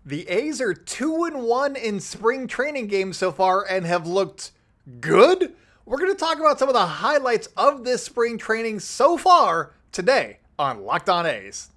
The A's are 2-1 in spring training games so far and have looked good. We're going to talk about some of the highlights of this spring training so far today on Locked On A's.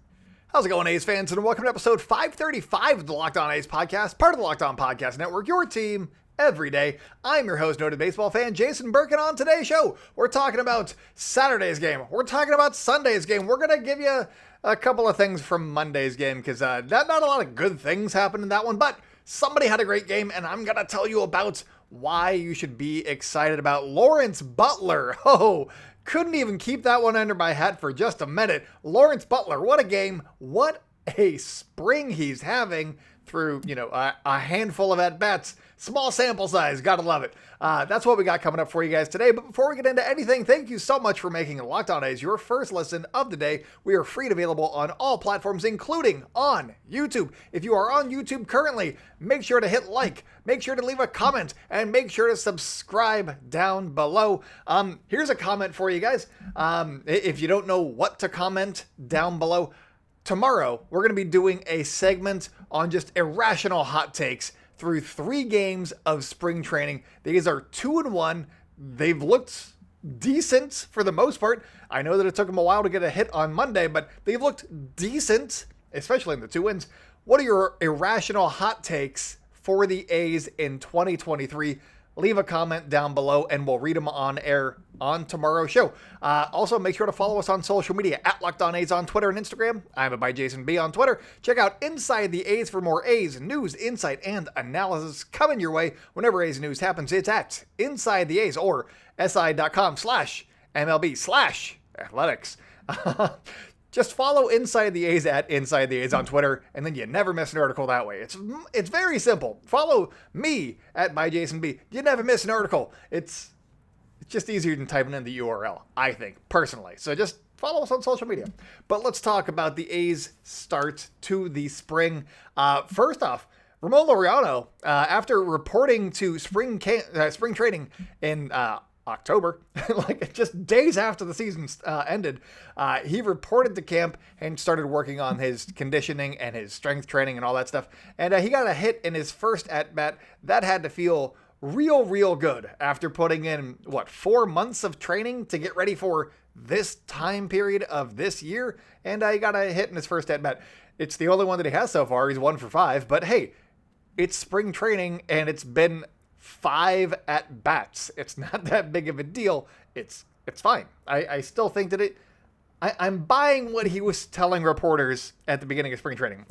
How's it going, A's fans? And welcome to episode 535 of the Locked On A's podcast, part of the Locked On Podcast Network, your team every day. I'm your host, noted baseball fan Jason Burke, and on today's show, we're talking about Saturday's game. We're talking about Sunday's game. We're going to give you a couple of things from Monday's game because not a lot of good things happened in that one, but somebody had a great game, and I'm going to tell you about why you should be excited about Lawrence Butler. Oh, couldn't even keep that one under my hat for just a minute. Lawrence Butler, what a game. What a spring he's having through, a handful of at-bats. Small sample size, gotta love it. That's what we got coming up for you guys today. But before we get into anything, thank you so much for making Locked On A's your first listen of the day. We are free and available on all platforms, including on YouTube. If you are on YouTube currently, make sure to hit like, make sure to leave a comment, and make sure to subscribe down below. Here's a comment for you guys. If you don't know what to comment down below, tomorrow we're going to be doing a segment on just irrational hot takes through 3 games of spring training. These are 2-1. They've looked decent for the most part. I know that it took them a while to get a hit on Monday, but they've looked decent, especially in the 2 wins. What are your irrational hot takes for the A's in 2023? Leave a comment down below and we'll read them on air on tomorrow's show. Also, make sure to follow us on social media at Locked On A's on Twitter and Instagram. I'm by Jason B on Twitter. Check out Inside the A's for more A's news, insight, and analysis coming your way whenever A's news happens. It's at Inside the A's or si.com/MLB/athletics. Just follow Inside the A's at Inside the A's on Twitter, and then you never miss an article that way. It's very simple. Follow me at @ByJasonB. You never miss an article. It's just easier than typing in the URL, I think, personally. So just follow us on social media. But let's talk about the A's start to the spring. First off, Ramon Laureano, after reporting to spring training in October, like just days after the season ended, he reported to camp and started working on his conditioning and his strength training and all that stuff. And he got a hit in his first at-bat. That had to feel real good after putting in, 4 months of training to get ready for this time period of this year. And he got a hit in his first at-bat. It's the only one that he has so far. He's 1 for 5. But hey, it's spring training and it's been 5 at-bats. It's not that big of a deal. It's fine. I still think that I'm buying what he was telling reporters at the beginning of spring training.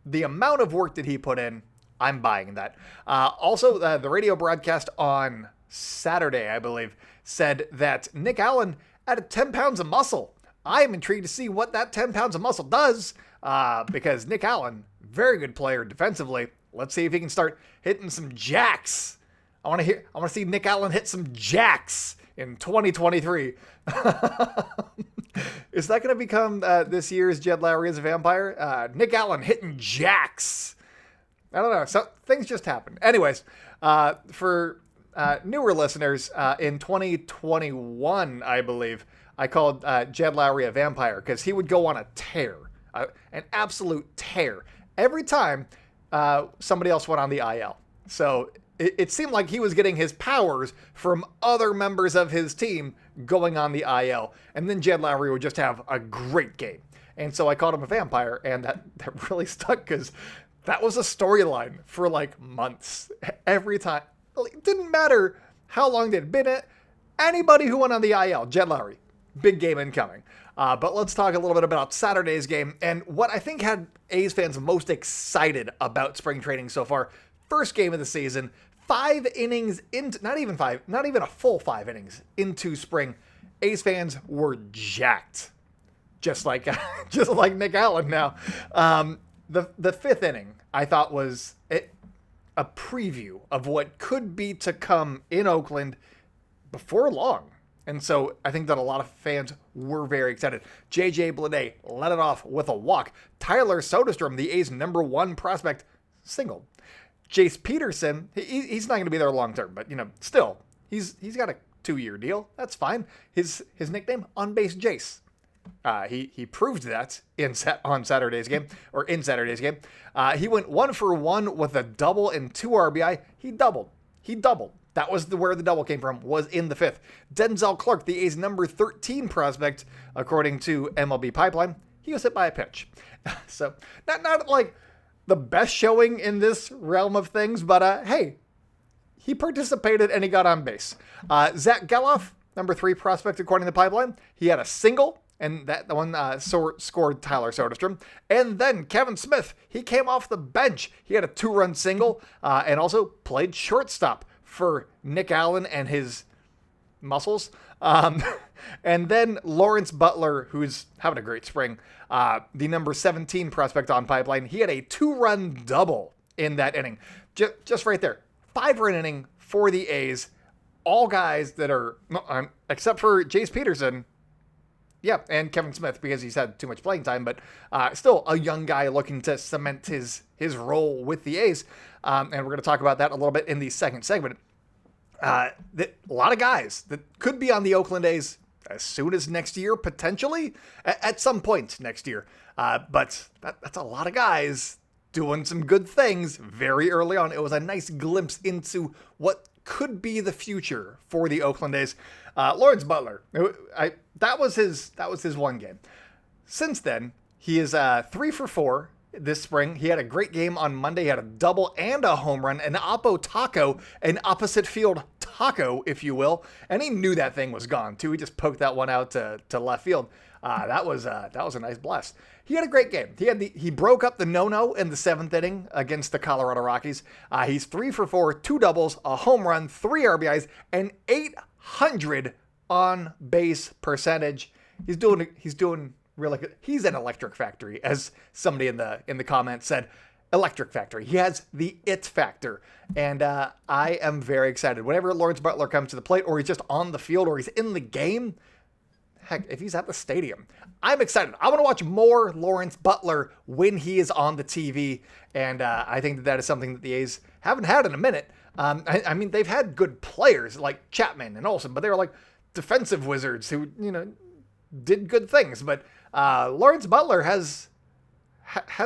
The amount of work that he put in, I'm buying that. Also, the radio broadcast on Saturday, I believe, said that Nick Allen added 10 pounds of muscle. I am intrigued to see what that 10 pounds of muscle does, because Nick Allen, very good player defensively. Let's see if he can start hitting some jacks. I want to see Nick Allen hit some jacks in 2023. Is that going to become this year's Jed Lowry as a vampire? Nick Allen hitting jacks. I don't know. So things just happen. Anyways, for newer listeners, in 2021, I believe, I called Jed Lowry a vampire because he would go on a tear, an absolute tear, every time somebody else went on the IL. So it seemed like he was getting his powers from other members of his team going on the IL. And then Jed Lowry would just have a great game. And so I called him a vampire, and that really stuck because that was a storyline for like months. Every time. It didn't matter how long they'd been at. Anybody who went on the IL, Jed Lowry, big game incoming. But let's talk a little bit about Saturday's game and what I think had A's fans most excited about spring training so far. First game of the season, 5 innings into, not even a full 5 innings into spring. A's fans were jacked, just like Nick Allen now. The 5th inning, I thought, was a preview of what could be to come in Oakland before long. And so I think that a lot of fans were very excited. J.J. Bleday led it off with a walk. Tyler Soderstrom, the A's #1 prospect, singled. Jace Peterson, he's not going to be there long term, but still, he's got a 2-year deal. That's fine. His nickname, On Base Jace. He proved that in Saturday's game. He went 1 for 1 with a double and 2 RBI. He doubled. That was where the double came from, was in the fifth. Denzel Clark, the A's number 13 prospect, according to MLB Pipeline, he was hit by a pitch. So not like the best showing in this realm of things, but hey, he participated and he got on base. Zach Geloff, number 3 prospect, according to Pipeline, he had a single, and that one scored Tyler Soderstrom. And then Kevin Smith, he came off the bench. He had a 2-run single and also played shortstop for Nick Allen and his muscles. And then Lawrence Butler, who's having a great spring, the number 17 prospect on Pipeline, he had a 2-run double in that inning. Just right there. 5-run inning for the A's. All guys that are, except for Jace Peterson, yeah, and Kevin Smith, because he's had too much playing time, but still a young guy looking to cement his role with the A's. And we're going to talk about that a little bit in the second segment. A lot of guys that could be on the Oakland A's as soon as next year, potentially, at some point next year. But that's a lot of guys doing some good things very early on. It was a nice glimpse into what could be the future for the Oakland A's. Lawrence Butler, that was his one game. Since then, he is 3 for 4 this spring. He had a great game on Monday. He had a double and a home run, an oppo taco, an opposite field taco, if you will. And he knew that thing was gone too. He just poked that one out to left field. That was a nice blast. He had a great game. He broke up the no-no in the 7th inning against the Colorado Rockies. He's 3 for 4, 2 doubles, a home run, 3 RBIs, and 800 on base percentage. He's doing really good. He's an electric factory, as somebody in the comments said. Electric factory. He has the it factor, and I am very excited. Whenever Lawrence Butler comes to the plate, or he's just on the field, or he's in the game, heck, if he's at the stadium, I'm excited. I want to watch more Lawrence Butler when he is on the TV, and I think that is something that the A's haven't had in a minute. I mean, they've had good players like Chapman and Olsen, but they were like defensive wizards who, did good things. But Lawrence Butler has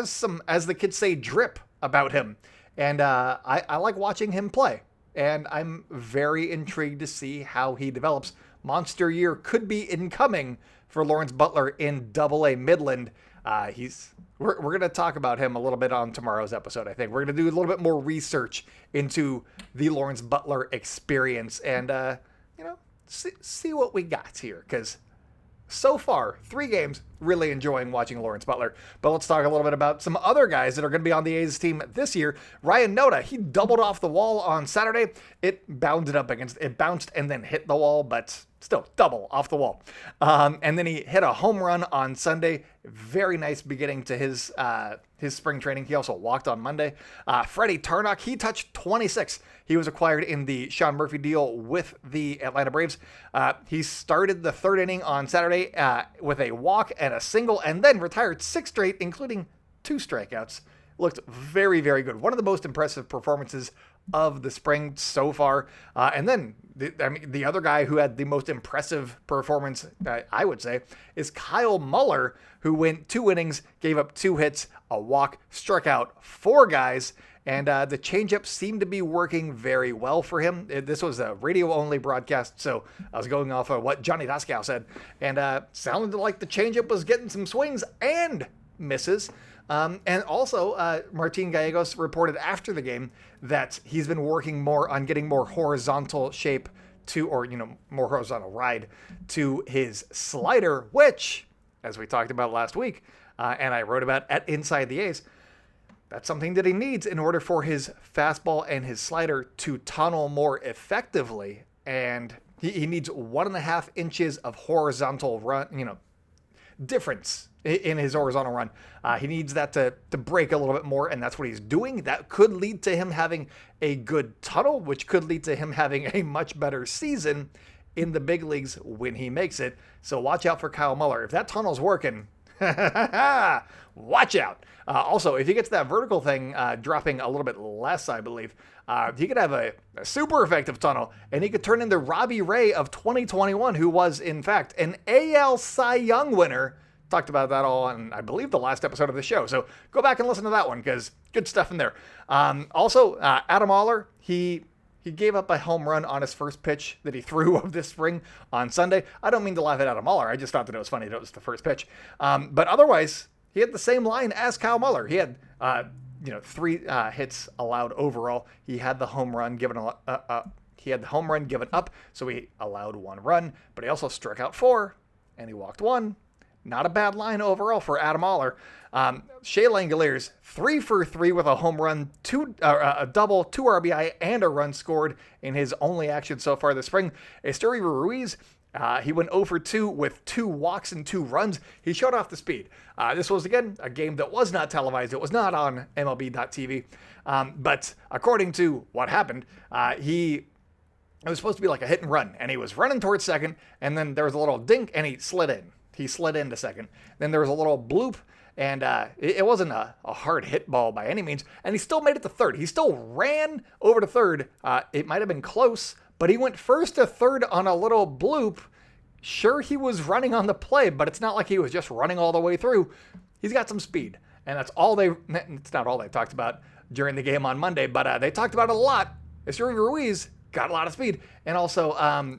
some, as the kids say, drip about him, and I like watching him play, and I'm very intrigued to see how he develops. Monster year could be incoming for Lawrence Butler in Double-A Midland. We're going to talk about him a little bit on tomorrow's episode. I think we're going to do a little bit more research into the Lawrence Butler experience and see what we got here, because so far, 3 games, really enjoying watching Lawrence Butler. But let's talk a little bit about some other guys that are going to be on the A's team this year. Ryan Noda, he doubled off the wall on Saturday. It bounced and then hit the wall, but still double off the wall. And then he hit a home run on Sunday. Very nice beginning to his spring training. He also walked on Monday. Freddie Tarnock, he touched 26. He was acquired in the Sean Murphy deal with the Atlanta Braves. He started the 3rd inning on Saturday with a walk and a single, and then retired 6 straight, including 2 strikeouts. Looked very, very good. One of the most impressive performances of the spring so far. And then the other guy who had the most impressive performance, I would say, is Kyle Muller, who went 2 innings, gave up 2 hits, a walk, struck out 4 guys, and the changeup seemed to be working very well for him. This was a radio-only broadcast, so I was going off of what Johnny Daskow said, and sounded like the changeup was getting some swings and misses. And also, Martin Gallegos reported after the game that he's been working more on getting more horizontal shape more horizontal ride to his slider, which, as we talked about last week, and I wrote about at Inside the A's, that's something that he needs in order for his fastball and his slider to tunnel more effectively. And he needs 1.5 inches of horizontal run, difference in his horizontal run. He needs that to break a little bit more, and that's what he's doing. That could lead to him having a good tunnel, which could lead to him having a much better season in the big leagues when he makes it. So watch out for Kyle Muller. If that tunnel's working, Watch out. Also, if he gets that vertical thing dropping a little bit less, I believe, he could have a super effective tunnel, and he could turn into Robbie Ray of 2021, who was, in fact, an AL Cy Young winner. Talked about that all on, I believe, the last episode of the show. So go back and listen to that one, because good stuff in there. Also, Adam Oller, he gave up a home run on his first pitch that he threw of this spring on Sunday. I don't mean to laugh at Adam Oller. I just thought that it was funny that it was the first pitch. But otherwise, he had the same line as Kyle Muller. He had 3 hits allowed overall. He had the home run given up, so he allowed 1 run. But he also struck out 4, and he walked 1. Not a bad line overall for Adam Oller. Shea Langoliers, 3 for 3 with a home run, a double, 2 RBI, and a run scored in his only action so far this spring. Esteury Ruiz, he went 0 for 2 with 2 walks and 2 runs. He showed off the speed. This was, again, a game that was not televised. It was not on MLB.TV. But according to what happened, it was supposed to be like a hit and run, and he was running towards second, and then there was a little dink, and he slid in. He slid into second. Then there was a little bloop, and it wasn't a hard hit ball by any means, and he still made it to third. He still ran over to third. It might have been close, but he went first to third on a little bloop. Sure, he was running on the play, but it's not like he was just running all the way through. He's got some speed, and it's not all they talked about during the game on Monday, but they talked about it a lot. Esteury Ruiz got a lot of speed, and also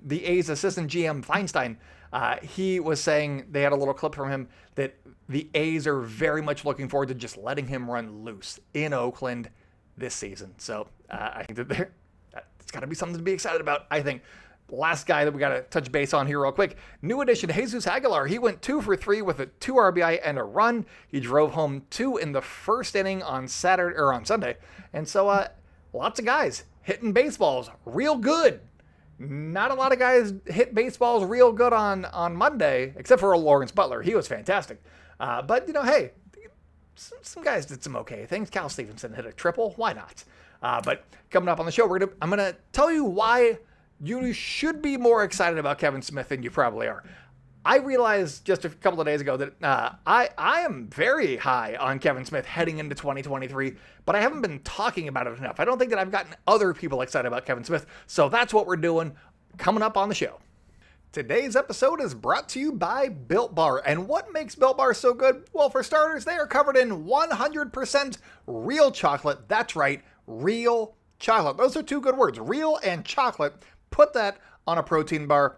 the A's assistant GM Feinstein, he was saying, they had a little clip from him, that the A's are very much looking forward to just letting him run loose in Oakland this season. So I think that it's got to be something to be excited about, I think. Last guy that we got to touch base on here real quick, new addition Jesus Aguilar. He went 2 for 3 with a 2 RBI and a run. He drove home 2 in the first inning on Sunday. And so lots of guys hitting baseballs real good. Not a lot of guys hit baseballs real good on Monday, except for Lawrence Butler. He was fantastic. But, hey, some guys did some okay things. Cal Stevenson hit a triple. Why not? But coming up on the show, I'm going to tell you why you should be more excited about Kevin Smith than you probably are. I realized just a couple of days ago that I am very high on Kevin Smith heading into 2023, but I haven't been talking about it enough. I don't think that I've gotten other people excited about Kevin Smith, so that's what we're doing coming up on the show. Today's episode is brought to you by Built Bar. And what makes Built Bar so good? Well, for starters, they are covered in 100% real chocolate. That's right, real chocolate. Those are 2 good words, real and chocolate. Put that on a protein bar.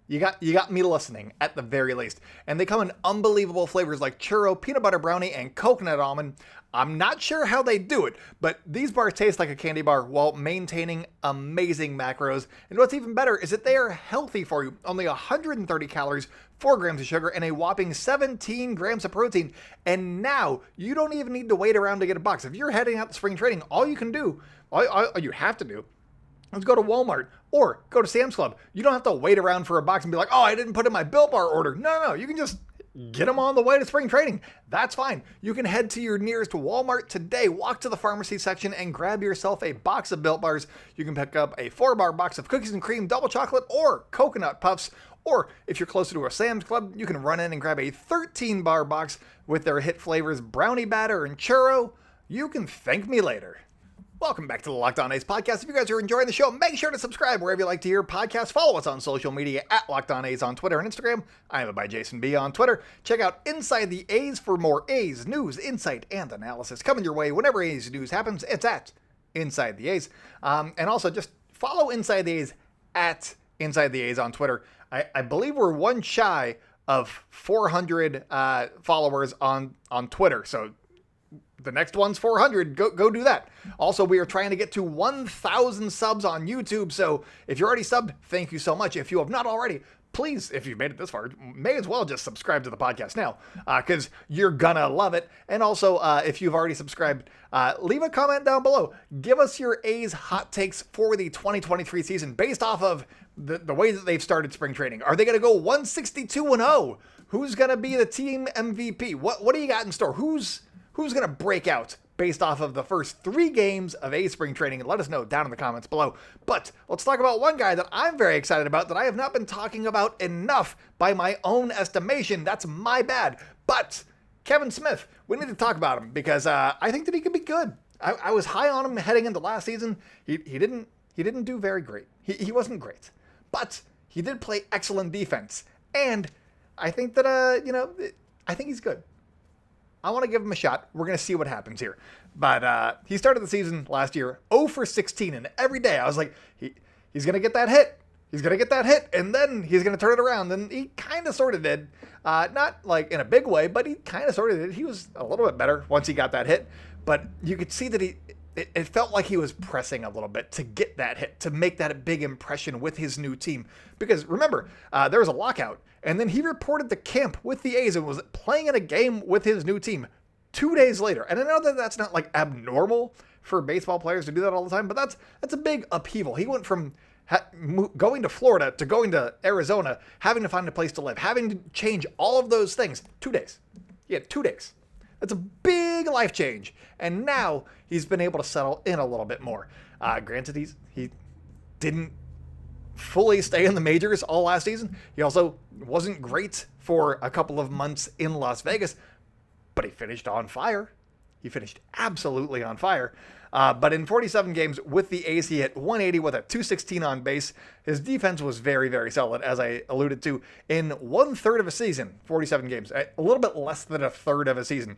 You got me listening, at the very least. And they come in unbelievable flavors like churro, peanut butter brownie, and coconut almond. I'm not sure how they do it, but these bars taste like a candy bar while maintaining amazing macros. And what's even better is that they are healthy for you. Only 130 calories, 4 grams of sugar, and a whopping 17 grams of protein. And now, you don't even need to wait around to get a box. If you're heading out to spring training, all you have to do, let's go to Walmart or go to Sam's Club. You don't have to wait around for a box and be like, oh, I didn't put in my Built Bar order. No, you can just get them on the way to spring training. That's fine. You can head to your nearest Walmart today, walk to the pharmacy section, and grab yourself a box of Built Bars. You can pick up a 4-bar box of cookies and cream, double chocolate, or coconut puffs. Or if you're closer to a Sam's Club, you can run in and grab a 13-bar box with their hit flavors brownie batter and churro. You can thank me later. Welcome back to the Locked On A's podcast. If you guys are enjoying the show, make sure to subscribe wherever you like to hear podcasts. Follow us on social media at Locked On A's on Twitter and Instagram. I am by Jason B on Twitter. Check out Inside the A's for more A's news, insight, and analysis coming your way whenever A's news happens. It's at Inside the A's. And also just follow Inside the A's at Inside the A's on Twitter. I believe we're one shy of 400 followers on Twitter. So the next one's 400. Go do that. Also, we are trying to get to 1,000 subs on YouTube. So if you're already subbed, thank you so much. If you have not already, please, if you've made it this far, may as well just subscribe to the podcast now, because you're gonna love it. And also, if you've already subscribed, leave a comment down below. Give us your A's hot takes for the 2023 season based off of the way that they've started spring training. Are they gonna go 162-0? Who's gonna be the team MVP? What do you got in store? Who's gonna break out based off of the first 3 games of A's spring training? And let us know down in the comments below. But let's talk about one guy that I'm very excited about that I have not been talking about enough by my own estimation. That's my bad. But Kevin Smith, we need to talk about him because I think that he could be good. I was high on him heading into last season. He didn't do very great. He wasn't great, but he did play excellent defense, and I think that I think he's good. I want to give him a shot. We're going to see what happens here. But he started the season last year 0 for 16, and every day I was like, he's going to get that hit. He's going to get that hit, and then he's going to turn it around. And he kind of sort of did. Not like in a big way, but he kind of sort of did. He was a little bit better once he got that hit. But you could see that it felt like he was pressing a little bit to get that hit, to make that a big impression with his new team. Because remember, there was a lockout, and then he reported to camp with the A's and was playing in a game with his new team 2 days later. And I know that that's not like abnormal for baseball players to do that all the time, but that's a big upheaval. He went from going to Florida to going to Arizona, having to find a place to live, having to change all of those things. 2 days. He had 2 days. That's a big life change. And now he's been able to settle in a little bit more. Granted, he didn't fully stay in the majors all last season. He also wasn't great for a couple of months in Las Vegas, but he finished on fire. He finished absolutely on fire. But in 47 games with the A's, he hit 180 with a 216 on base. His defense was very, very solid, as I alluded to. In 1/3 of a season, 47 games, a little bit less than a third of a season,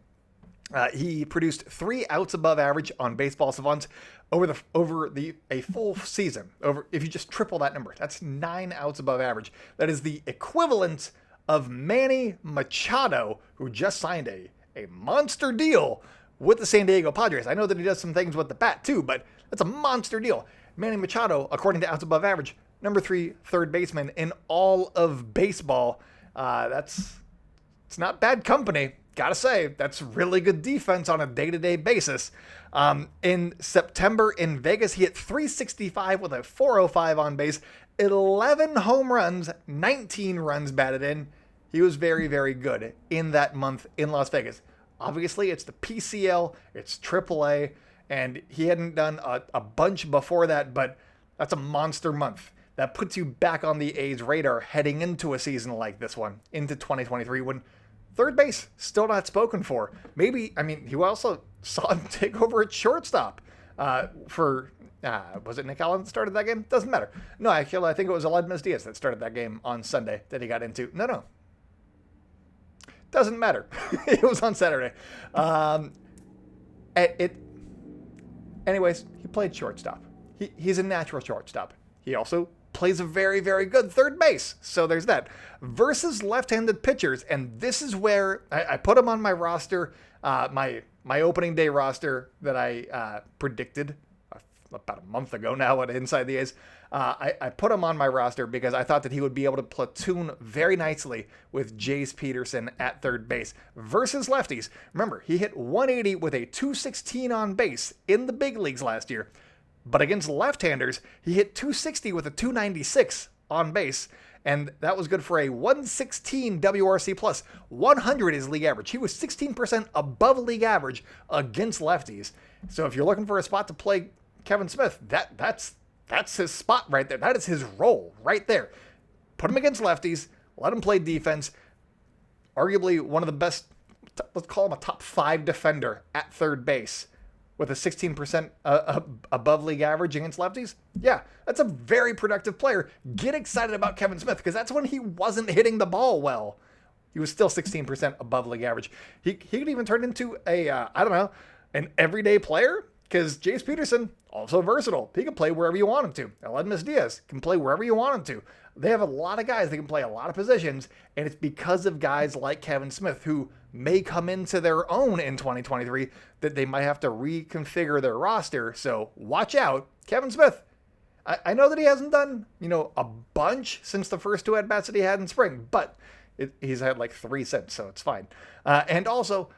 he produced 3 outs above average on Baseball Savant over a full season. If you just triple that number, that's 9 outs above average. That is the equivalent of Manny Machado, who just signed a monster deal with the San Diego Padres. I know that he does some things with the bat too, but that's a monster deal. Manny Machado, according to outs above average, number 3 third baseman in all of baseball. It's not bad company. Gotta say, that's really good defense on a day-to-day basis. In September in Vegas, he hit 365 with a 405 on base, 11 home runs, 19 runs batted in. He was very, very good in that month in Las Vegas. Obviously, it's the PCL, it's AAA, and he hadn't done a bunch before that, but that's a monster month. That puts you back on the A's radar heading into a season like this one, into 2023, when third base still not spoken for. You also saw him take over at shortstop was it Nick Allen that started that game? Doesn't matter. No, actually, I think it was Aledmys Diaz that started that game on Sunday that he got into. No. Doesn't matter. It was on Saturday. Anyways, he played shortstop. He's a natural shortstop. He also plays a very, very good third base. So there's that. Versus left-handed pitchers, and this is where I put him on my roster, my opening day roster that I predicted about a month ago now at Inside the A's. I put him on my roster because I thought that he would be able to platoon very nicely with Jace Peterson at third base versus lefties. Remember, he hit 180 with a 216 on base in the big leagues last year. But against left-handers, he hit 260 with a 296 on base, and that was good for a 116 WRC plus. 100 is league average. He was 16% above league average against lefties. So if you're looking for a spot to play Kevin Smith, that's his spot right there. That is his role right there. Put him against lefties, let him play defense. Arguably one of the best, let's call him a top 5 defender at third base with a 16% above league average against lefties. Yeah, that's a very productive player. Get excited about Kevin Smith because that's when he wasn't hitting the ball well. He was still 16% above league average. He could even turn into an everyday player. Because Jace Peterson, also versatile. He can play wherever you want him to. Aledmys Diaz can play wherever you want him to. They have a lot of guys that can play a lot of positions, and it's because of guys like Kevin Smith who may come into their own in 2023 that they might have to reconfigure their roster. So watch out. Kevin Smith, I know that he hasn't done, a bunch since the first 2 at-bats that he had in spring, but he's had like 3 since, so it's fine. And also,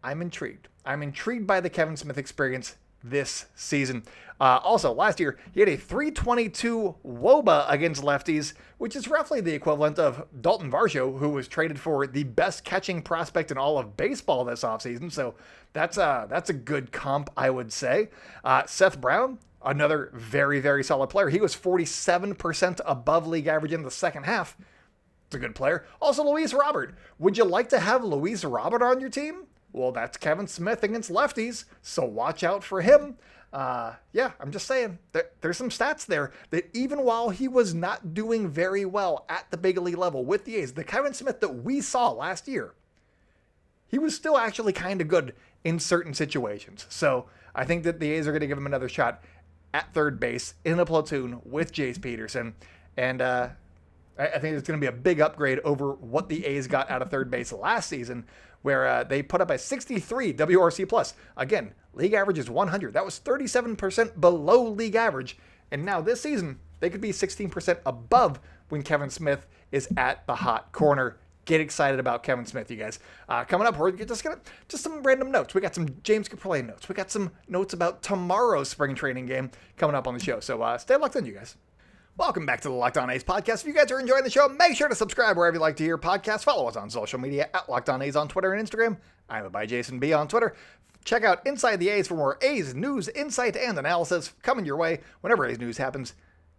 I'm intrigued. I'm intrigued by the Kevin Smith experience this season. Also, last year, he had a 322 WOBA against lefties, which is roughly the equivalent of Dalton Varsho, who was traded for the best catching prospect in all of baseball this offseason. So that's a good comp, I would say. Seth Brown, another very, very solid player. He was 47% above league average in the second half. It's a good player. Also, Luis Robert. Would you like to have Luis Robert on your team? Well, that's Kevin Smith against lefties, so watch out for him. Yeah, I'm just saying, there's some stats there that even while he was not doing very well at the big league level with the A's, the Kevin Smith that we saw last year, he was still actually kind of good in certain situations. So I think that the A's are going to give him another shot at third base in a platoon with Jace Peterson. And I think it's going to be a big upgrade over what the A's got out of third base last season, where they put up a 63 WRC+. Again, league average is 100. That was 37% below league average. And now this season, they could be 16% above when Kevin Smith is at the hot corner. Get excited about Kevin Smith, you guys. Coming up, we're just some random notes. We got some James Caprile notes. We got some notes about tomorrow's spring training game coming up on the show. So stay locked in, you guys. Welcome back to the Locked On A's podcast. If you guys are enjoying the show, make sure to subscribe wherever you like to hear podcasts. Follow us on social media at Locked On A's on Twitter and Instagram. I'm by Jason B on Twitter. Check out Inside the A's for more A's news, insight, and analysis coming your way whenever A's news happens.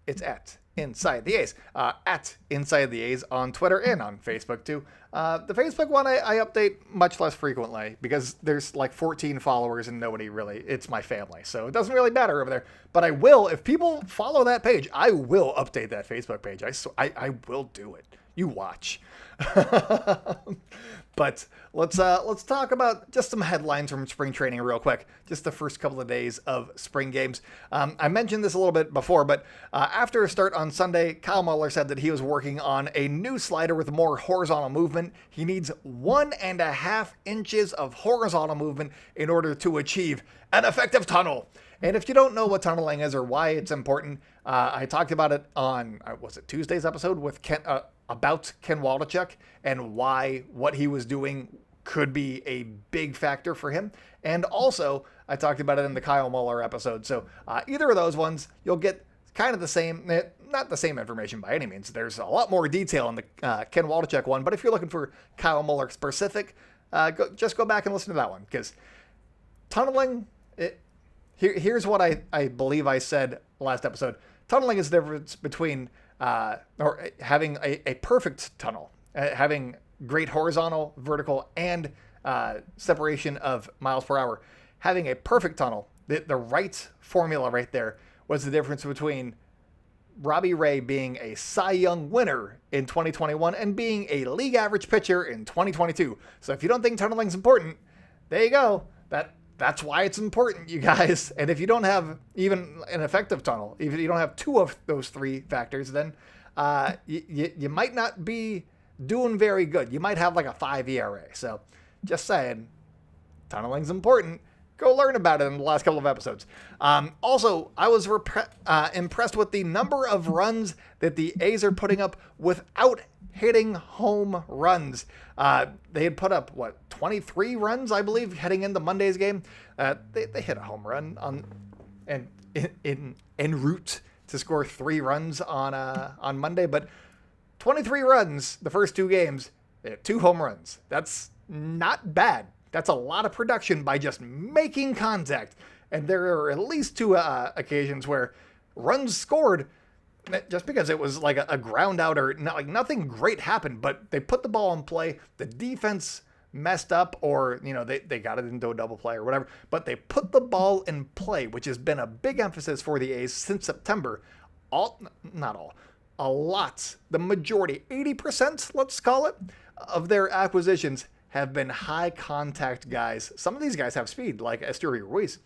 It's at Inside the A's, at Inside the A's on Twitter and on Facebook too. The Facebook one I update much less frequently because there's like 14 followers and nobody really, it's my family. So it doesn't really matter over there, but I will, if people follow that page, I will update that Facebook page. I will do it. You watch. But let's talk about just some headlines from spring training real quick. Just the first couple of days of spring games. I mentioned this a little bit before, but after a start on Sunday, Kyle Muller said that he was working on a new slider with more horizontal movement. He needs 1.5 inches of horizontal movement in order to achieve an effective tunnel. And if you don't know what tunneling is or why it's important, I talked about it on, was it Tuesday's episode with Ken, about Ken Waldachuk and why what he was doing could be a big factor for him. And also, I talked about it in the Kyle Muller episode. So either of those ones, you'll get kind of the same, not the same information by any means. There's a lot more detail in the Ken Waldachuk one. But if you're looking for Kyle Muller specific, just go back and listen to that one. Because tunneling, here's what I believe I said last episode. Tunneling is the difference between or having a perfect tunnel, having great horizontal, vertical, and separation of miles per hour. Having a perfect tunnel, the right formula right there was the difference between Robbie Ray being a Cy Young winner in 2021 and being a league average pitcher in 2022. So if you don't think tunneling's important, there you go. That's why it's important, you guys. And if you don't have even an effective tunnel, if you don't have two of those three factors, then you might not be doing very good. You might have like a 5 ERA. So just saying, tunneling's important. Go learn about it in the last couple of episodes. Also, I was impressed with the number of runs that the A's are putting up without hitting home runs. They had put up, 23 runs, I believe, heading into Monday's game. They hit a home run en route to score 3 runs on Monday, but 23 runs the first 2 games, 2 home runs. That's not bad. That's a lot of production by just making contact. And there are at least 2 occasions where runs scored just because it was like a ground out or nothing great happened, but they put the ball in play. The defense messed up or, they got it into a double play or whatever, but they put the ball in play, which has been a big emphasis for the A's since September. A lot, the majority, 80%, let's call it, of their acquisitions have been high contact guys. Some of these guys have speed, like Esteury Ruiz,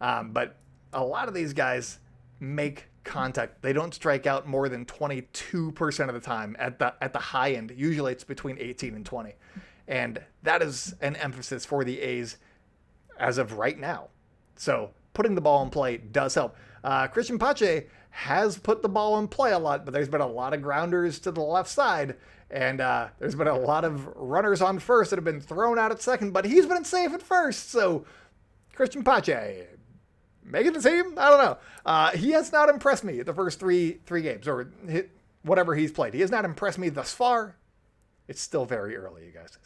but a lot of these guys make contact. They don't strike out more than 22% of the time at the high end. Usually it's between 18 and 20. And that is an emphasis for the A's as of right now. So putting the ball in play does help. Christian Pache has put the ball in play a lot, but there's been a lot of grounders to the left side. And there's been a lot of runners on first that have been thrown out at second, but he's been safe at first. So Christian Pache, making the team? I don't know. He has not impressed me the first three games or whatever he's played. He has not impressed me thus far. It's still very early, you guys.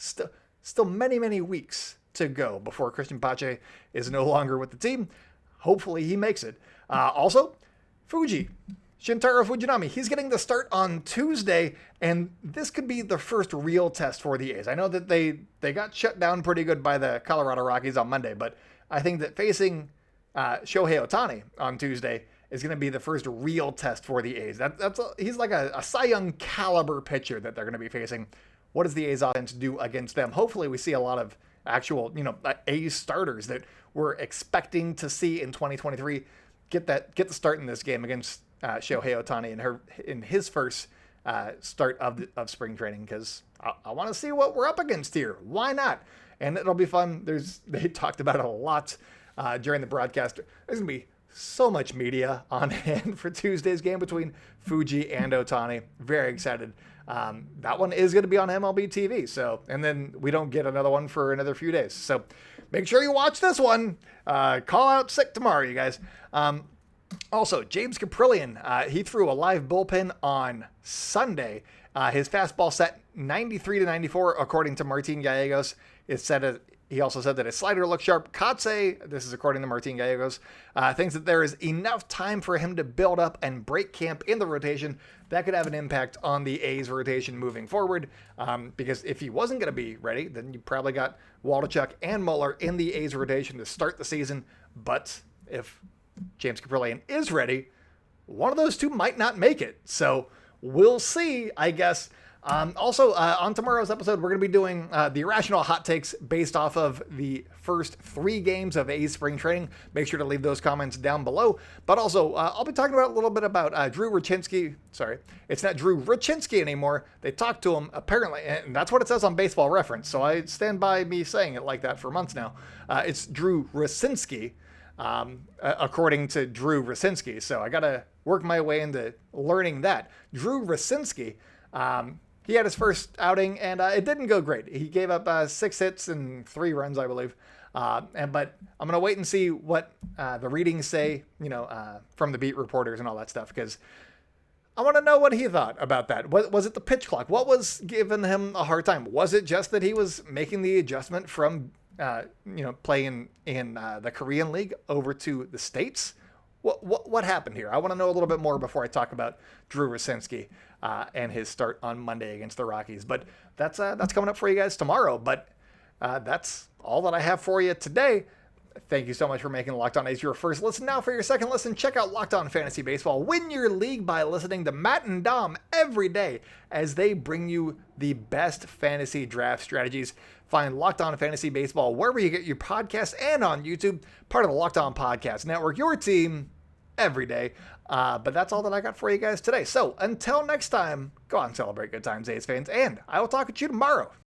Still many, many weeks to go before Christian Pache is no longer with the team. Hopefully he makes it. Also, Fuji. Shintaro Fujinami, he's getting the start on Tuesday, and this could be the first real test for the A's. I know that they got shut down pretty good by the Colorado Rockies on Monday, but I think that facing Shohei Ohtani on Tuesday is going to be the first real test for the A's. He's like a Cy Young caliber pitcher that they're going to be facing. What does the A's offense do against them? Hopefully we see a lot of actual, A's starters that we're expecting to see in 2023 get the start in this game against Shohei Ohtani in his first start of spring training, because I want to see what we're up against here. Why not? And it'll be fun. They talked about it a lot during the broadcast. There's going to be so much media on hand for Tuesday's game between Fuji and Ohtani. Very excited. That one is going to be on MLB TV. So, and then we don't get another one for another few days. So make sure you watch this one. Call out sick tomorrow, you guys. Also, James Caprillion, he threw a live bullpen on Sunday. His fastball set 93 to 94, according to Martin Gallegos. He also said that his slider looked sharp. Kotze, this is according to Martin Gallegos, thinks that there is enough time for him to build up and break camp in the rotation. That could have an impact on the A's rotation moving forward, because if he wasn't going to be ready, then you probably got Waldichuk and Muller in the A's rotation to start the season. But if James Caprillion is ready, one of those two might not make it. So we'll see, I guess. Also, on tomorrow's episode, we're going to be doing the irrational hot takes based off of the first 3 games of A's spring training. Make sure to leave those comments down below. But also, I'll be talking about a little bit about Drew Rucinski. Sorry, it's not Drew Rucinski anymore. They talked to him, apparently, and that's what it says on Baseball Reference. So I stand by me saying it like that for months now. It's Drew Rucinski, according to Drew Rucinski. So I got to work my way into learning that. Drew Rucinski, he had his first outing, and it didn't go great. He gave up 6 hits and 3 runs, I believe. But I'm going to wait and see what the readings say, from the beat reporters and all that stuff, because I want to know what he thought about that. Was it the pitch clock? What was giving him a hard time? Was it just that he was making the adjustment from, playing in the Korean League over to the States? What happened here? I want to know a little bit more before I talk about Drew Rucinski and his start on Monday against the Rockies. But that's coming up for you guys tomorrow. But that's all that I have for you today. Thank you so much for making Locked On A's your first listen. Now for your second listen, check out Locked On Fantasy Baseball. Win your league by listening to Matt and Dom every day as they bring you the best fantasy draft strategies. Find Locked On Fantasy Baseball wherever you get your podcasts and on YouTube, part of the Locked On Podcast Network, your team every day. But that's all that I got for you guys today. So until next time, go out and celebrate good times, A's fans, and I will talk to you tomorrow.